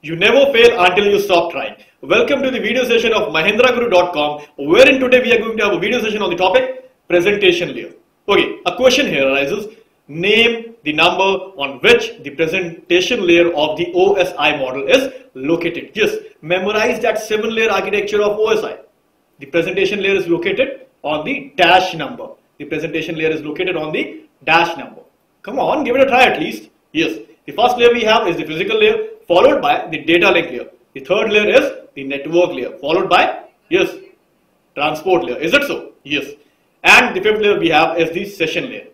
You never fail until you stop trying. Welcome to the video session of MahendraGuru.com, wherein today we are going to have a video session on the topic presentation layer. Okay, a question here arises. Name the number on which the presentation layer of the OSI model is located. Yes, memorize that 7-layer architecture of OSI. The presentation layer is located on the dash number. The presentation layer is located on the dash number. Come on, give it a try at least. Yes, the first layer we have is the physical layer, followed by the data link layer. The third layer is the network layer, followed by, yes, transport layer. Is it so? Yes. And the fifth layer we have is the session layer.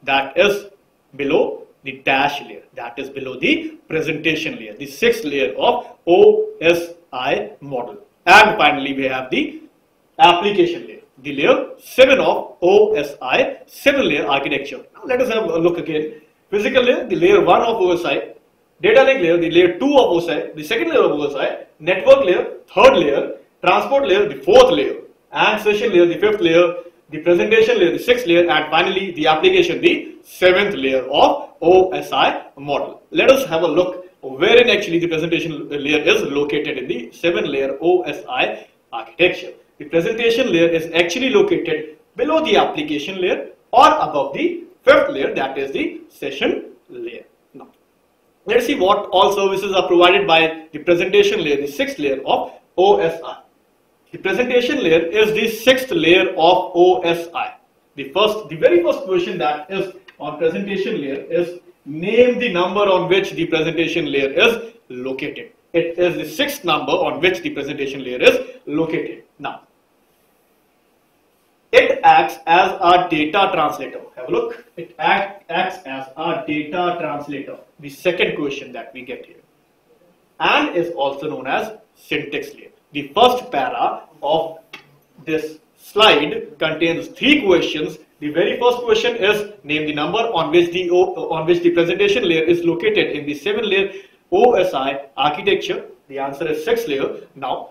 That is below the dash layer. That is below the presentation layer. The sixth layer of OSI model. And finally we have the application layer. The layer 7 of OSI 7-layer architecture. Now let us have a look again. Physical layer, the layer 1 of OSI. Data link layer, the layer 2 of OSI, the second layer of OSI, network layer, third layer, transport layer, the fourth layer, and session layer, the fifth layer, the presentation layer, the sixth layer, and finally the application, the seventh layer of OSI model. Let us have a look wherein actually the presentation layer is located in the 7-layer OSI architecture. The presentation layer is actually located below the application layer or above the fifth layer, that is the session layer. Now, let's see what all services are provided by the presentation layer, the sixth layer of OSI. The presentation layer is the sixth layer of OSI. The very first question that is on presentation layer is name the number on which the presentation layer is located. It is the sixth number on which the presentation layer is located. Now, it acts as a data translator. Have a look. It acts as a data translator. The second question that we get here. And is also known as syntax layer. The first para of this slide contains 3 questions. The very first question is name the number on which the presentation layer is located in the 7-layer OSI architecture. The answer is 6th layer. Now,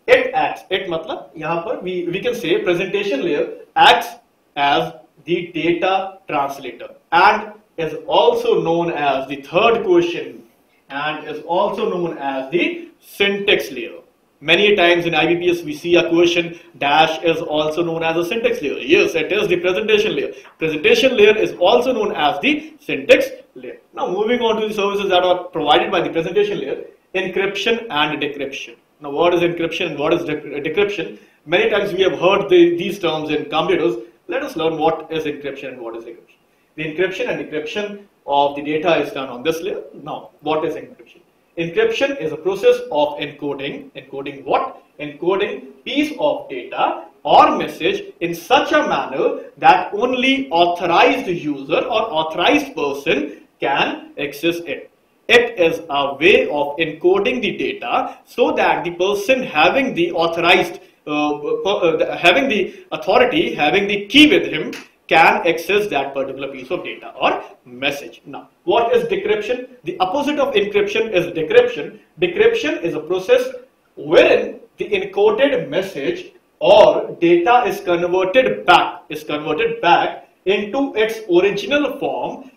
it acts, we can say presentation layer acts as the data translator and is also known as the third question and is also known as the syntax layer. Many times in IBPS we see a question dash is also known as a syntax layer. Yes, it is the presentation layer. Presentation layer is also known as the syntax layer. Now moving on to the services that are provided by the presentation layer, encryption and decryption. Now what is encryption and what is decryption? Many times we have heard these terms in computers. Let us learn what is encryption and what is decryption. The encryption and decryption of the data is done on this layer. Now what is encryption? Encryption is a process of encoding. Encoding what? Encoding piece of data or message in such a manner that only authorized user or authorized person can access it. It is a way of encoding the data so that the person having the authorized, having the authority, having the key with him can access that particular piece of data or message. Now, what is decryption? The opposite of encryption is decryption. Decryption is a process wherein the encoded message or data is converted back into its original form.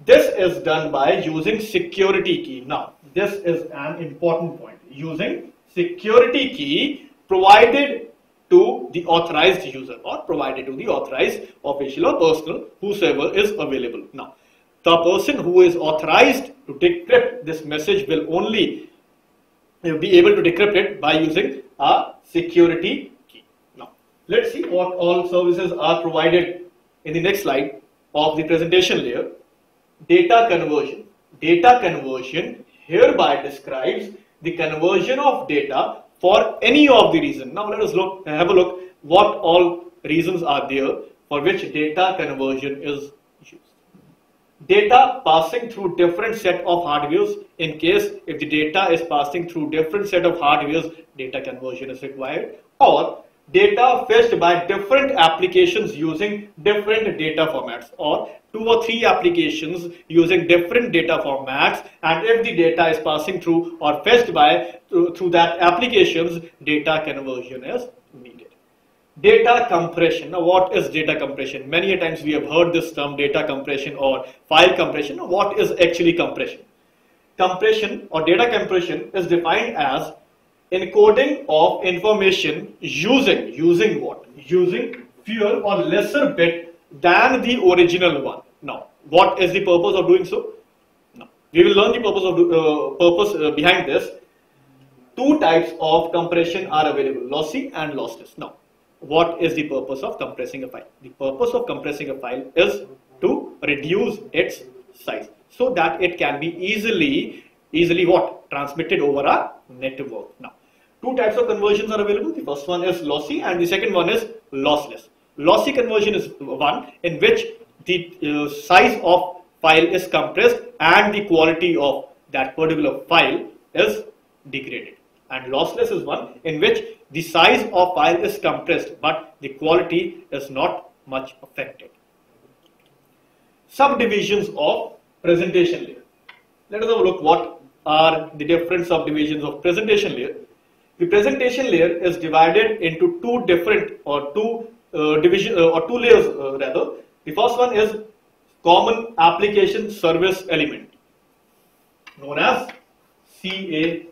This is done by using security key. Now, this is an important point. Using security key provided to the authorized user or provided to the authorized official or personal, whosoever is available. Now, the person who is authorized to decrypt this message will only be able to decrypt it by using a security key. Now, let's see what all services are provided in the next slide of the presentation layer. Data conversion. Data conversion hereby describes the conversion of data for any of the reasons. Now let us have a look what all reasons are there for which data conversion is used. Data passing through different set of hardwares. In case if the data is passing through different set of hardwares, data conversion is required. Or data fetched by different applications using different data formats, or 2 or 3 applications using different data formats, and if the data is passing through or fetched by through that applications, data conversion is needed. Data compression. Now what is data compression? Many a times we have heard this term data compression or file compression. Now what is actually compression? compression or data compression is defined as encoding of information using what? Using fewer or lesser bit than the original one. Now, what is the purpose of doing so? Now, we will learn the purpose behind this. Two types of compression are available, lossy and lossless. Now, what is the purpose of compressing a file? The purpose of compressing a file is to reduce its size so that it can be easily what? Transmitted over a network. Now, two types of conversions are available. The first one is lossy and the second one is lossless. Lossy conversion is one in which the size of file is compressed and the quality of that particular file is degraded. And lossless is one in which the size of file is compressed but the quality is not much affected. Subdivisions of presentation layer. Let us have a look what are the different subdivisions of presentation layer. The presentation layer is divided into two different or two layers rather. The first one is common application service element known as CASE,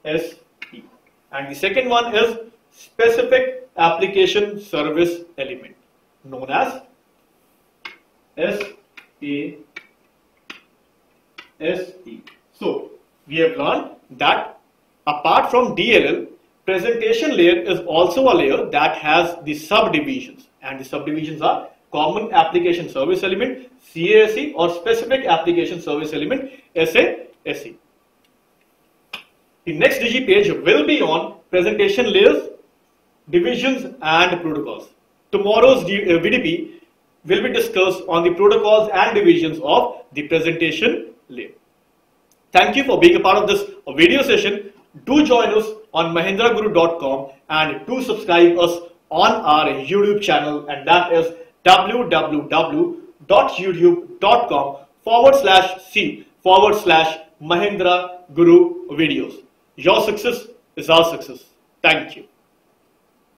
and the second one is specific application service element known as SASE. So we have learned that apart from DLL, presentation layer is also a layer that has the subdivisions, and the subdivisions are common application service element CASE or specific application service element SASE. The next Digi page will be on presentation layers, divisions and protocols. Tomorrow's VDP will be discussed on the protocols and divisions of the presentation layer. Thank you for being a part of this video session. Do join us on mahendraguru.com and do subscribe us on our YouTube channel, and that is www.youtube.com/c/Mahendra Guru videos. Your success is our success. Thank you.